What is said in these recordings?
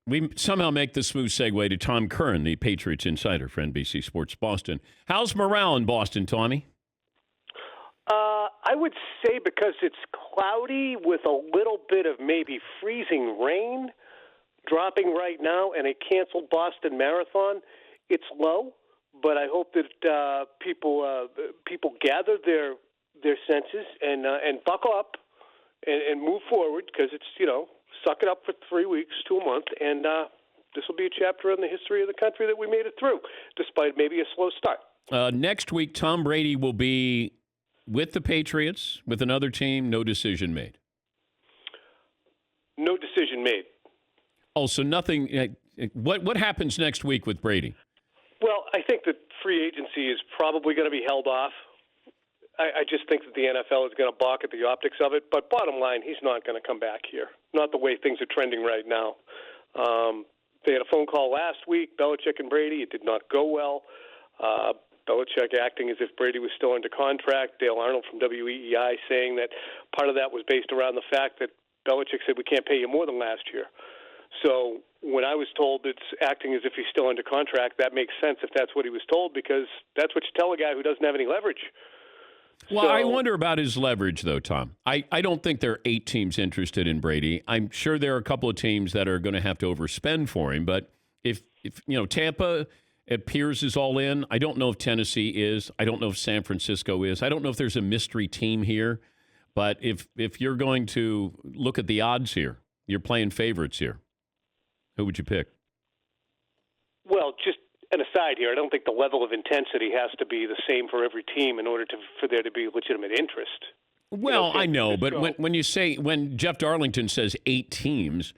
We somehow make the smooth segue to Tom Curran, the Patriots insider for NBC Sports Boston. How's morale in Boston, Tommy? I would say because it's cloudy with a little bit of maybe freezing rain dropping right now and a canceled Boston Marathon, it's low. But I hope that people gather their senses and buckle up and move forward because it's, suck it up for 3 weeks to a month, and this will be a chapter in the history of the country that we made it through, despite maybe a slow start. Next week, Tom Brady will be with the Patriots, with another team, no decision made. No decision made. Oh, so nothing. What happens next week with Brady? Well, I think that free agency is probably going to be held off. I just think that the NFL is going to balk at the optics of it. But bottom line, he's not going to come back here. Not the way things are trending right now. They had a phone call last week, Belichick and Brady. It did not go well. Belichick acting as if Brady was still under contract. Dale Arnold from WEEI saying that part of that was based around the fact that Belichick said we can't pay you more than last year. So when I was told it's acting as if he's still under contract, that makes sense if that's what he was told, because that's what you tell a guy who doesn't have any leverage. Well, I wonder about his leverage, though, Tom. I don't think there are 8 teams interested in Brady. I'm sure there are a couple of teams that are going to have to overspend for him. But if Tampa appears is all in, I don't know if Tennessee is. I don't know if San Francisco is. I don't know if there's a mystery team here. But if you're going to look at the odds here, you're playing favorites here. Who would you pick? Well, just an aside here, I don't think the level of intensity has to be the same for every team in order for there to be legitimate interest. Well, I know, but when Jeff Darlington says 8 teams,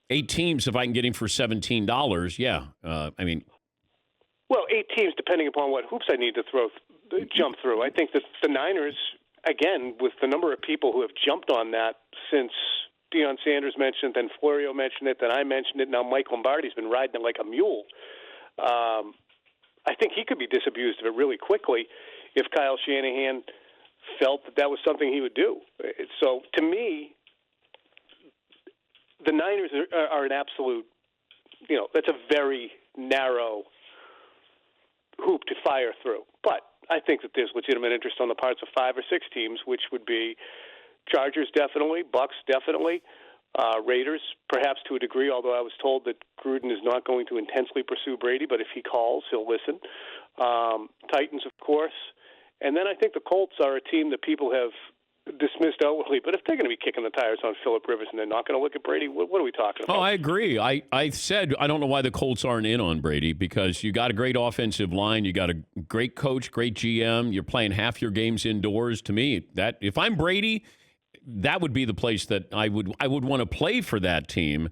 8 teams, if I can get him for $17, yeah. Well, 8 teams, depending upon what hoops I need to jump through. I think that the Niners, again, with the number of people who have jumped on that since Deion Sanders mentioned it, then Florio mentioned it, then I mentioned it, now Mike Lombardi's been riding it like a mule. I think he could be disabused of it really quickly if Kyle Shanahan felt that was something he would do. So, to me, the Niners are an absolute, that's a very narrow hoop to fire through. But I think that there's legitimate interest on the parts of 5 or 6 teams, which would be Chargers definitely, Bucks definitely, Raiders perhaps to a degree, although I was told that Gruden is not going to intensely pursue Brady, but if he calls, he'll listen. Titans, of course. And then I think the Colts are a team that people have dismissed outwardly, but if they're going to be kicking the tires on Phillip Rivers and they're not going to look at Brady, what are we talking about? Oh, I agree. I said I don't know why the Colts aren't in on Brady, because you got a great offensive line, you got a great coach, great GM, you're playing half your games indoors. To me, that if I'm Brady, that would be the place that I would want to play for that team.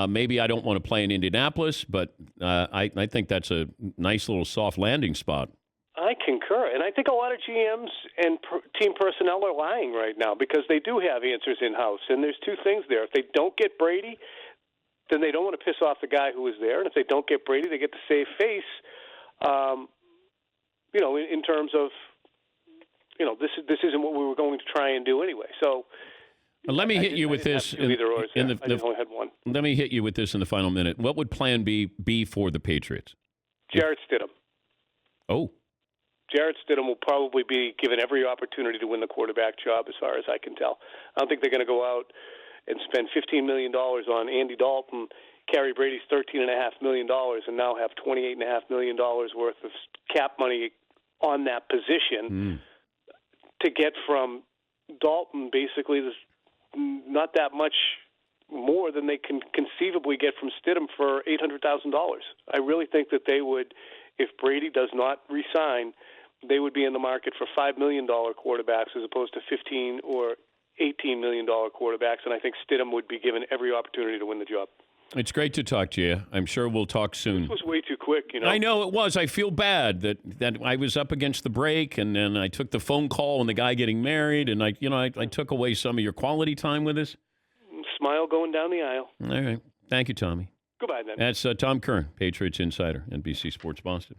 Maybe I don't want to play in Indianapolis, but I think that's a nice little soft landing spot. I concur, and I think a lot of GMs and team personnel are lying right now because they do have answers in-house, and there's 2 things there. If they don't get Brady, then they don't want to piss off the guy who was there, and if they don't get Brady, they get to save face, in terms of, this isn't what we were going to try and do anyway. So let me hit you with this. I just only had one. Let me hit you with this in the final minute. What would Plan B be for the Patriots? Jarrett Stidham. Oh. Jarrett Stidham will probably be given every opportunity to win the quarterback job, as far as I can tell. I don't think they're going to go out and spend $15 million on Andy Dalton, carry Brady's $13.5 million, and now have $28.5 million worth of cap money on that position to get from Dalton basically not that much more than they can conceivably get from Stidham for $800,000. I really think that they would, if Brady does not re-sign, they would be in the market for $5 million quarterbacks as opposed to $15 or $18 million quarterbacks, and I think Stidham would be given every opportunity to win the job. It's great to talk to you. I'm sure we'll talk soon. This was way too quick, I know it was. I feel bad that I was up against the break, and then I took the phone call and the guy getting married, and I took away some of your quality time with us. Smile going down the aisle. All right. Thank you, Tommy. Goodbye, then. That's Tom Curran, Patriots Insider, NBC Sports Boston.